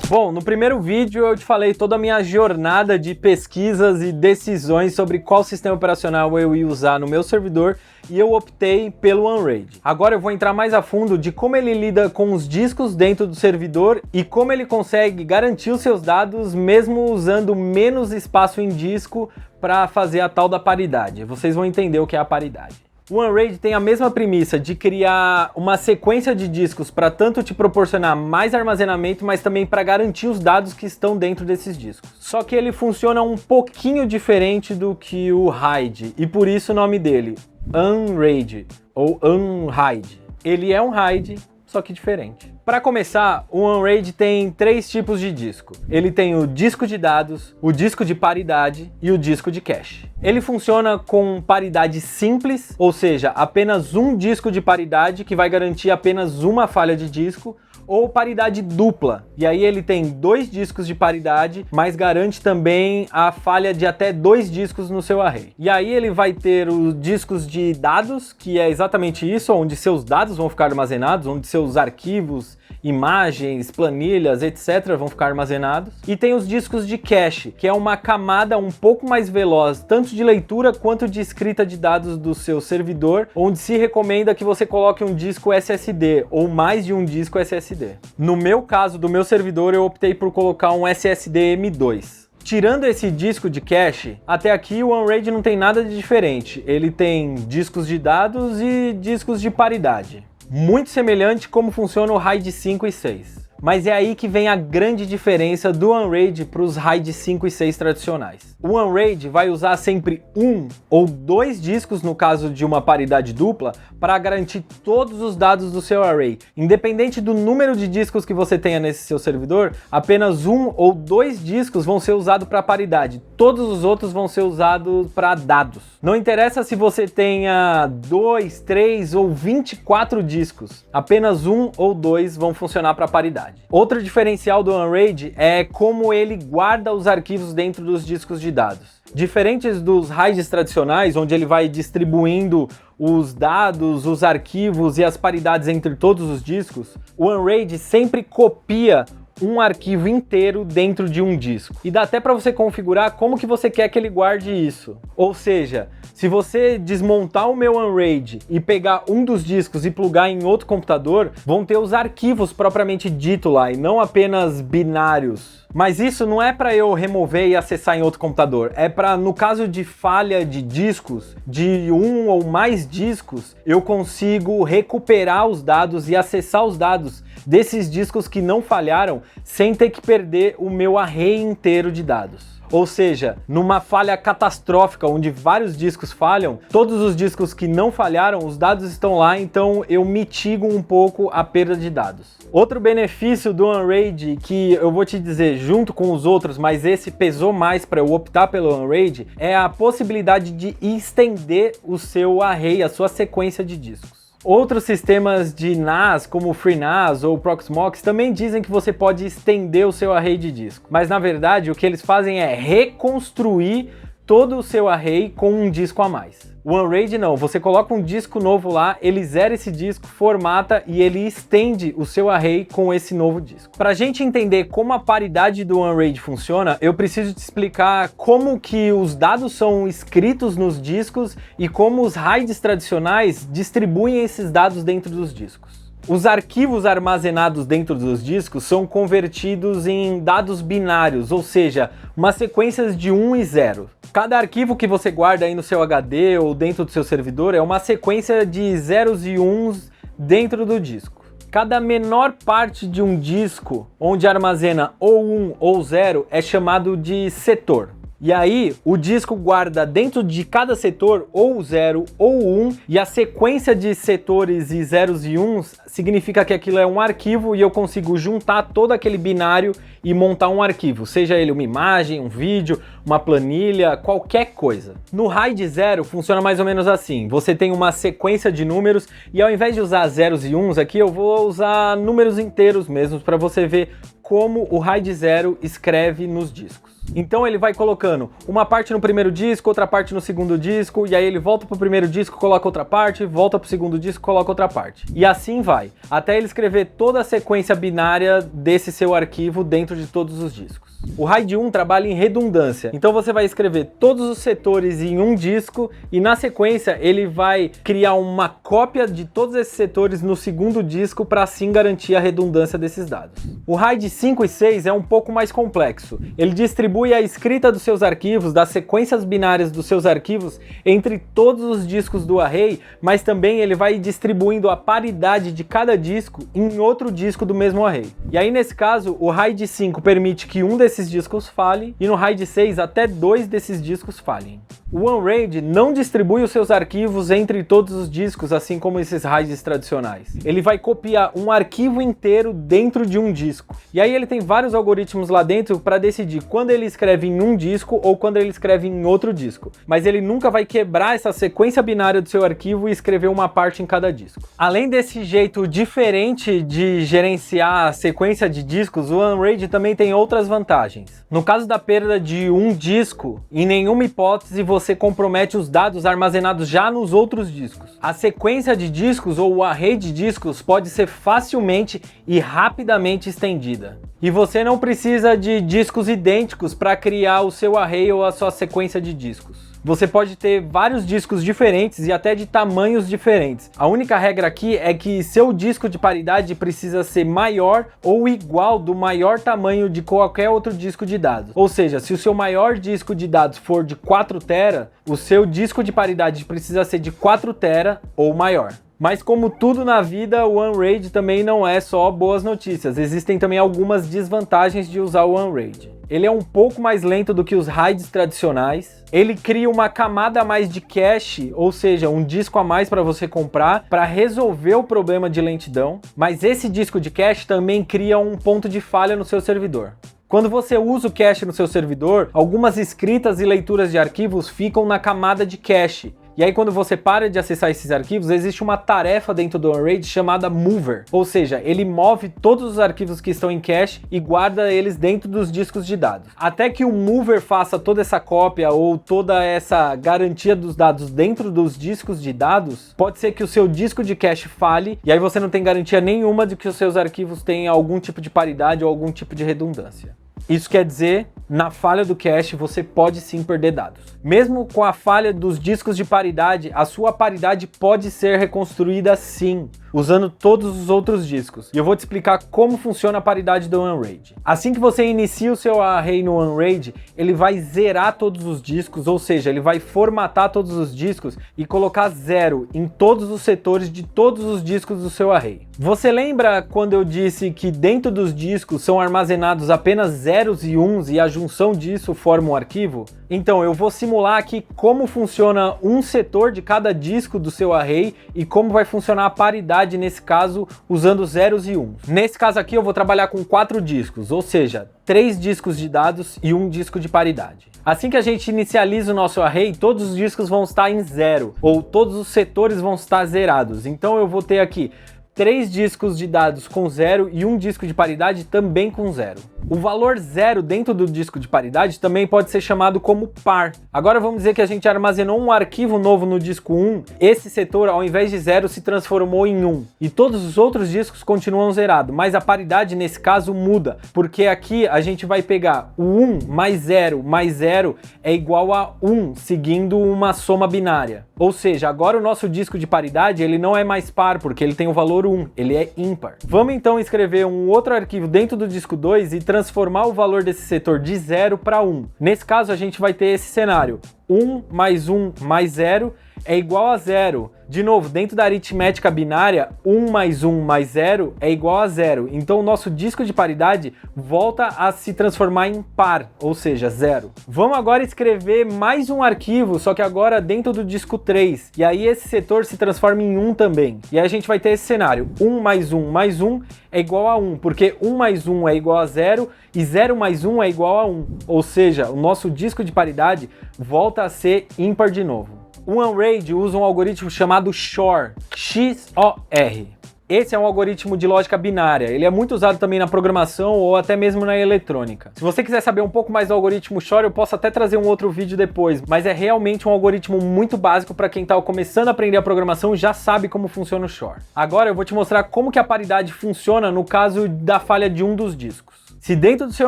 Bom, no primeiro vídeo eu te falei toda a minha jornada de pesquisas e decisões sobre qual sistema operacional eu ia usar no meu servidor e eu optei pelo OneRaid. Agora eu vou entrar mais a fundo de como ele lida com os discos dentro do servidor e como ele consegue garantir os seus dados mesmo usando menos espaço em disco para fazer a tal da paridade. Vocês vão entender o que é a paridade. O OneRaid tem a mesma premissa de criar uma sequência de discos para tanto te proporcionar mais armazenamento, mas também para garantir os dados que estão dentro desses discos. Só que ele funciona um pouquinho diferente do que o RAID, e por isso o nome dele, OneRaid ou UnRAID. Ele é um RAID, só que diferente. Para começar, o OneRaid tem 3 tipos de disco. Ele tem o disco de dados, o disco de paridade e o disco de cache. Ele funciona com paridade simples, ou seja, apenas um disco de paridade que vai garantir apenas uma falha de disco, ou paridade dupla. E aí ele tem 2 discos de paridade, mas garante também a falha de até 2 discos no seu array. E aí ele vai ter os discos de dados, que é exatamente isso, onde seus dados vão ficar armazenados, onde seus arquivos, imagens, planilhas, etc. vão ficar armazenados. E tem os discos de cache, que é uma camada um pouco mais veloz, tanto de leitura quanto de escrita de dados do seu servidor, onde se recomenda que você coloque um disco SSD ou mais de um disco SSD. No meu caso, do meu servidor, eu optei por colocar um SSD M2. Tirando esse disco de cache, até aqui o OneRaid não tem nada de diferente. Ele tem discos de dados e discos de paridade. Muito semelhante como funciona o RAID 5 e 6. Mas é aí que vem a grande diferença do OneRaid para os RAID 5 e 6 tradicionais. O OneRaid vai usar sempre um ou 2 discos, no caso de uma paridade dupla, para garantir todos os dados do seu array. Independente do número de discos que você tenha nesse seu servidor, apenas 1 ou 2 discos vão ser usados para paridade. Todos os outros vão ser usados para dados. Não interessa se você tenha 2, 3 ou 24 discos, apenas 1 ou 2 vão funcionar para paridade. Outro diferencial do OneRaid é como ele guarda os arquivos dentro dos discos de dados. Diferentes dos RAIDs tradicionais, onde ele vai distribuindo os dados, os arquivos e as paridades entre todos os discos, o OneRaid sempre copia um arquivo inteiro dentro de um disco. E dá até para você configurar como que você quer que ele guarde isso. Ou seja, se você desmontar o meu OneRaid e pegar um dos discos e plugar em outro computador, vão ter os arquivos propriamente dito lá e não apenas binários. Mas isso não é para eu remover e acessar em outro computador, é para, no caso de falha de discos, de um ou mais discos, eu consigo recuperar os dados e acessar os dados desses discos que não falharam sem ter que perder o meu array inteiro de dados. Ou seja, numa falha catastrófica onde vários discos falham, todos os discos que não falharam, os dados estão lá, então eu mitigo um pouco a perda de dados. Outro benefício do OneRaid que eu vou te dizer junto com os outros, mas esse pesou mais para eu optar pelo OneRaid, é a possibilidade de estender o seu array, a sua sequência de discos. Outros sistemas de NAS, como o FreeNAS ou o Proxmox, também dizem que você pode estender o seu array de disco. Mas na verdade o que eles fazem é reconstruir todo o seu array com um disco a mais. O OneRaid não, você coloca um disco novo lá, ele zera esse disco, formata e ele estende o seu array com esse novo disco. Para a gente entender como a paridade do OneRaid funciona, eu preciso te explicar como que os dados são escritos nos discos e como os RAIDs tradicionais distribuem esses dados dentro dos discos. Os arquivos armazenados dentro dos discos são convertidos em dados binários, ou seja, uma sequência de 1 e 0. Cada arquivo que você guarda aí no seu HD ou dentro do seu servidor é uma sequência de zeros e uns dentro do disco. Cada menor parte de um disco onde armazena ou 1 ou 0 é chamado de setor. E aí, o disco guarda dentro de cada setor ou 0 ou 1, e a sequência de setores e zeros e uns significa que aquilo é um arquivo e eu consigo juntar todo aquele binário e montar um arquivo, seja ele uma imagem, um vídeo, uma planilha, qualquer coisa. No RAID 0 funciona mais ou menos assim, você tem uma sequência de números e ao invés de usar zeros e uns aqui, eu vou usar números inteiros mesmo para você ver como o RAID 0 escreve nos discos. Então ele vai colocando uma parte no primeiro disco, outra parte no segundo disco, e aí ele volta pro primeiro disco, coloca outra parte, volta pro segundo disco, coloca outra parte. E assim vai, até ele escrever toda a sequência binária desse seu arquivo dentro de todos os discos. O RAID 1 trabalha em redundância, então você vai escrever todos os setores em um disco e na sequência ele vai criar uma cópia de todos esses setores no segundo disco para assim garantir a redundância desses dados. O RAID 5 e 6 é um pouco mais complexo. Ele distribui a escrita dos seus arquivos, das sequências binárias dos seus arquivos entre todos os discos do array, mas também ele vai distribuindo a paridade de cada disco em outro disco do mesmo array. E aí nesse caso, o RAID 5 permite que um desses discos falhe e no RAID 6 até 2 desses discos falhem. O OneRAID não distribui os seus arquivos entre todos os discos, assim como esses RAIDs tradicionais. Ele vai copiar um arquivo inteiro dentro de um disco. E aí ele tem vários algoritmos lá dentro para decidir quando ele escreve em um disco ou quando ele escreve em outro disco. Mas ele nunca vai quebrar essa sequência binária do seu arquivo e escrever uma parte em cada disco. Além desse jeito diferente de gerenciar a sequência de discos, o OneRAID também tem outras vantagens. No caso da perda de um disco, em nenhuma hipótese você compromete os dados armazenados já nos outros discos. A sequência de discos ou o array de discos pode ser facilmente e rapidamente estendida. E você não precisa de discos idênticos para criar o seu array ou a sua sequência de discos. Você pode ter vários discos diferentes e até de tamanhos diferentes. A única regra aqui é que seu disco de paridade precisa ser maior ou igual do maior tamanho de qualquer outro disco de dados. Ou seja, se o seu maior disco de dados for de 4 TB, o seu disco de paridade precisa ser de 4 TB ou maior. Mas como tudo na vida, o OneRAID também não é só boas notícias. Existem também algumas desvantagens de usar o OneRAID. Ele é um pouco mais lento do que os RAIDs tradicionais. Ele cria uma camada a mais de cache, ou seja, um disco a mais para você comprar, para resolver o problema de lentidão. Mas esse disco de cache também cria um ponto de falha no seu servidor. Quando você usa o cache no seu servidor, algumas escritas e leituras de arquivos ficam na camada de cache. E aí quando você para de acessar esses arquivos, existe uma tarefa dentro do OneRAID chamada mover, ou seja, ele move todos os arquivos que estão em cache e guarda eles dentro dos discos de dados. Até que o mover faça toda essa cópia ou toda essa garantia dos dados dentro dos discos de dados, pode ser que o seu disco de cache falhe e aí você não tem garantia nenhuma de que os seus arquivos têm algum tipo de paridade ou algum tipo de redundância. Isso quer dizer, na falha do cache você pode sim perder dados. Mesmo com a falha dos discos de paridade, a sua paridade pode ser reconstruída sim, usando todos os outros discos. E eu vou te explicar como funciona a paridade do OneRAID. Assim que você inicia o seu array no OneRAID, ele vai zerar todos os discos, ou seja, ele vai formatar todos os discos e colocar 0 em todos os setores de todos os discos do seu array. Você lembra quando eu disse que dentro dos discos são armazenados apenas zeros e uns e a junção disso forma um arquivo? Então eu vou simular aqui como funciona um setor de cada disco do seu array e como vai funcionar a paridade nesse caso usando zeros e uns. Nesse caso aqui eu vou trabalhar com 4 discos, ou seja, 3 discos de dados e um disco de paridade. Assim que a gente inicializa o nosso array, todos os discos vão estar em 0, ou todos os setores vão estar zerados. Então eu vou ter aqui 3 discos de dados com 0 e um disco de paridade também com 0. O valor 0 dentro do disco de paridade também pode ser chamado como par. Agora vamos dizer que a gente armazenou um arquivo novo no disco 1, esse setor ao invés de 0 se transformou em 1 e todos os outros discos continuam zerados, mas a paridade nesse caso muda, porque aqui a gente vai pegar o 1 mais 0 é igual a 1, seguindo uma soma binária. Ou seja, agora o nosso disco de paridade ele não é mais par, porque ele tem o valor 1, ele é ímpar. Vamos então escrever um outro arquivo dentro do disco 2 e transformar o valor desse setor de 0 para 1. Nesse caso a gente vai ter esse cenário, 1 mais 0 é igual a 0. De novo, dentro da aritmética binária, 1 mais 0 é igual a 0. Então o nosso disco de paridade volta a se transformar em par, ou seja, 0. Vamos agora escrever mais um arquivo, só que agora dentro do disco 3. E aí esse setor se transforma em 1 também. E aí a gente vai ter esse cenário, 1 mais 1 é igual a 1, porque 1 mais 1 é igual a 0 e 0 mais 1 é igual a 1. Ou seja, o nosso disco de paridade volta a ser ímpar de novo. O OneRAID usa um algoritmo chamado XOR, X-O-R. Esse é um algoritmo de lógica binária, ele é muito usado também na programação ou até mesmo na eletrônica. Se você quiser saber um pouco mais do algoritmo Shor, eu posso até trazer um outro vídeo depois, mas é realmente um algoritmo muito básico para quem está começando a aprender a programação e já sabe como funciona o Shor. Agora eu vou te mostrar como que a paridade funciona no caso da falha de um dos discos. Se dentro do seu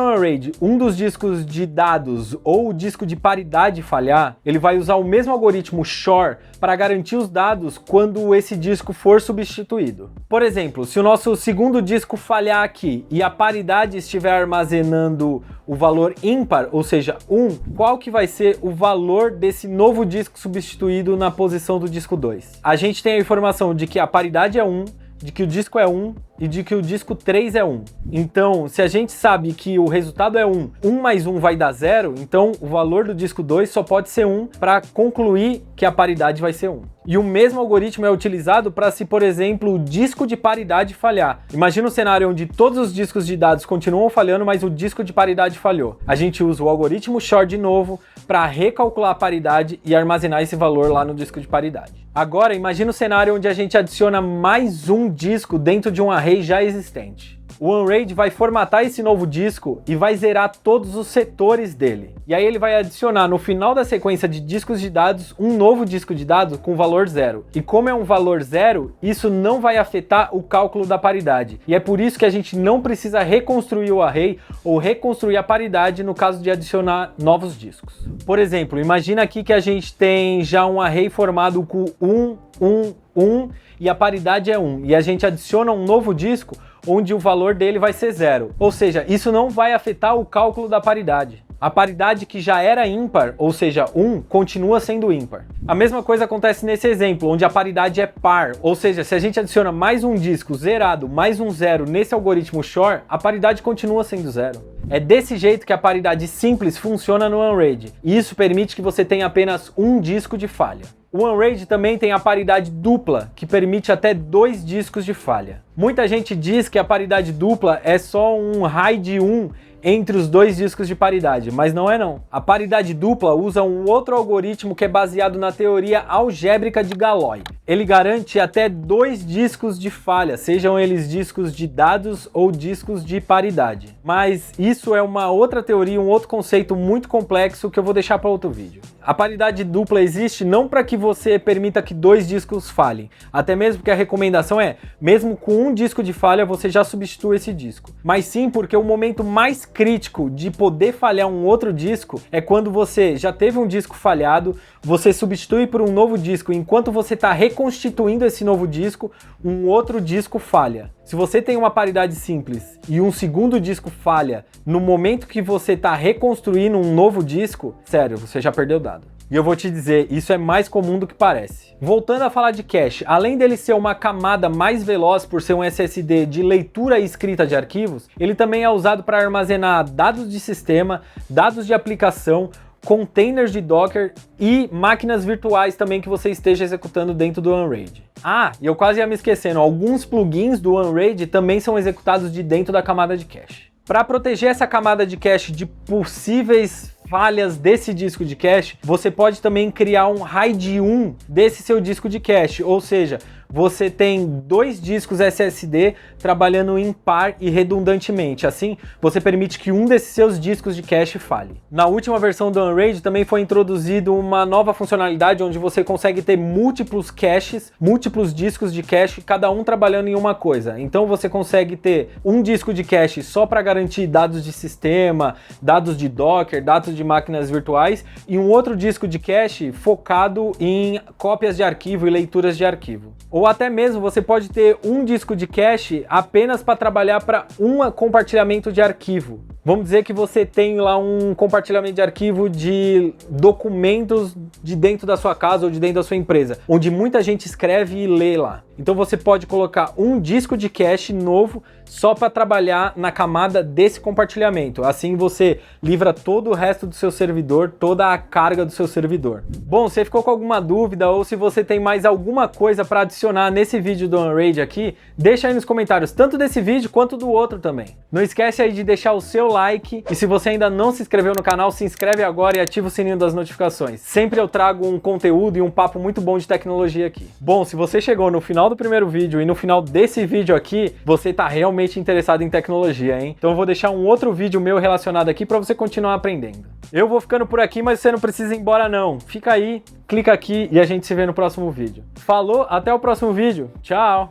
Unraid um dos discos de dados ou o disco de paridade falhar, ele vai usar o mesmo algoritmo Shor para garantir os dados quando esse disco for substituído. Por exemplo, se o nosso segundo disco falhar aqui e a paridade estiver armazenando o valor ímpar, ou seja, 1, qual que vai ser o valor desse novo disco substituído na posição do disco 2? A gente tem a informação de que a paridade é 1, de que o disco é 1 e de que o disco 3 é 1. Então, se a gente sabe que o resultado é 1, 1 mais 1 vai dar 0, então o valor do disco 2 só pode ser 1 para concluir que a paridade vai ser 1. E o mesmo algoritmo é utilizado para se, por exemplo, o disco de paridade falhar. Imagina um cenário onde todos os discos de dados continuam falhando, mas o disco de paridade falhou. A gente usa o algoritmo Shor de novo para recalcular a paridade e armazenar esse valor lá no disco de paridade. Agora, imagina o cenário onde a gente adiciona mais um disco dentro de um array já existente. O Unraid vai formatar esse novo disco e vai zerar todos os setores dele. E aí ele vai adicionar no final da sequência de discos de dados um novo disco de dados com valor 0. E como é um valor 0, isso não vai afetar o cálculo da paridade. E é por isso que a gente não precisa reconstruir o array ou reconstruir a paridade no caso de adicionar novos discos. Por exemplo, imagina aqui que a gente tem já um array formado com 1, 1, 1 e a paridade é 1. E a gente adiciona um novo disco onde o valor dele vai ser 0. Ou seja, isso não vai afetar o cálculo da paridade. A paridade que já era ímpar, ou seja, 1, continua sendo ímpar. A mesma coisa acontece nesse exemplo, onde a paridade é par, ou seja, se a gente adiciona mais um disco zerado, mais um 0 nesse algoritmo Shor, a paridade continua sendo 0. É desse jeito que a paridade simples funciona no Unraid, e isso permite que você tenha apenas um disco de falha. O Unraid também tem a paridade dupla, que permite até 2 discos de falha. Muita gente diz que a paridade dupla é só um RAID 1 entre os 2 discos de paridade, mas não é não. A paridade dupla usa um outro algoritmo que é baseado na teoria algébrica de Galois. Ele garante até 2 discos de falha, sejam eles discos de dados ou discos de paridade. Mas isso é uma outra teoria, um outro conceito muito complexo que eu vou deixar para outro vídeo. A paridade dupla existe não para que você permita que 2 discos falhem, até mesmo porque a recomendação é, mesmo com um disco de falha, você já substitui esse disco. Mas sim porque o momento mais crítico de poder falhar um outro disco é quando você já teve um disco falhado, você substitui por um novo disco, enquanto você está reconstituindo esse novo disco, um outro disco falha. Se você tem uma paridade simples e um segundo disco falha no momento que você está reconstruindo um novo disco, sério, você já perdeu o dado. E eu vou te dizer, isso é mais comum do que parece. Voltando a falar de cache, além dele ser uma camada mais veloz por ser um SSD de leitura e escrita de arquivos, ele também é usado para armazenar dados de sistema, dados de aplicação, containers de Docker e máquinas virtuais também que você esteja executando dentro do Unraid. Ah, e eu quase ia me esquecendo, alguns plugins do Unraid também são executados de dentro da camada de cache. Para proteger essa camada de cache de possíveis falhas desse disco de cache, você pode também criar um RAID 1 desse seu disco de cache, ou seja, você tem 2 discos SSD trabalhando em par e redundantemente. Assim, você permite que um desses seus discos de cache falhe. Na última versão do Unraid também foi introduzido uma nova funcionalidade onde você consegue ter múltiplos caches, múltiplos discos de cache, cada um trabalhando em uma coisa. Então você consegue ter um disco de cache só para garantir dados de sistema, dados de Docker, dados de máquinas virtuais e um outro disco de cache focado em cópias de arquivo e leituras de arquivo. Ou até mesmo você pode ter um disco de cache apenas para trabalhar para um compartilhamento de arquivo. Vamos dizer que você tem lá um compartilhamento de arquivo de documentos de dentro da sua casa ou de dentro da sua empresa, onde muita gente escreve e lê lá. Então você pode colocar um disco de cache novo só para trabalhar na camada desse compartilhamento. Assim você livra todo o resto do seu servidor, toda a carga do seu servidor. Bom, você ficou com alguma dúvida ou se você tem mais alguma coisa para adicionar nesse vídeo do Unraid aqui, deixa aí nos comentários, tanto desse vídeo quanto do outro também. Não esquece aí de deixar o seu like e se você ainda não se inscreveu no canal, se inscreve agora e ativa o sininho das notificações. Sempre eu trago um conteúdo e um papo muito bom de tecnologia aqui. Bom, se você chegou no final do primeiro vídeo e no final desse vídeo aqui, você tá realmente interessado em tecnologia, hein? Então eu vou deixar um outro vídeo meu relacionado aqui para você continuar aprendendo. Eu vou ficando por aqui, mas você não precisa ir embora não. Fica aí, clica aqui e a gente se vê no próximo vídeo. Falou, até o próximo vídeo. Tchau!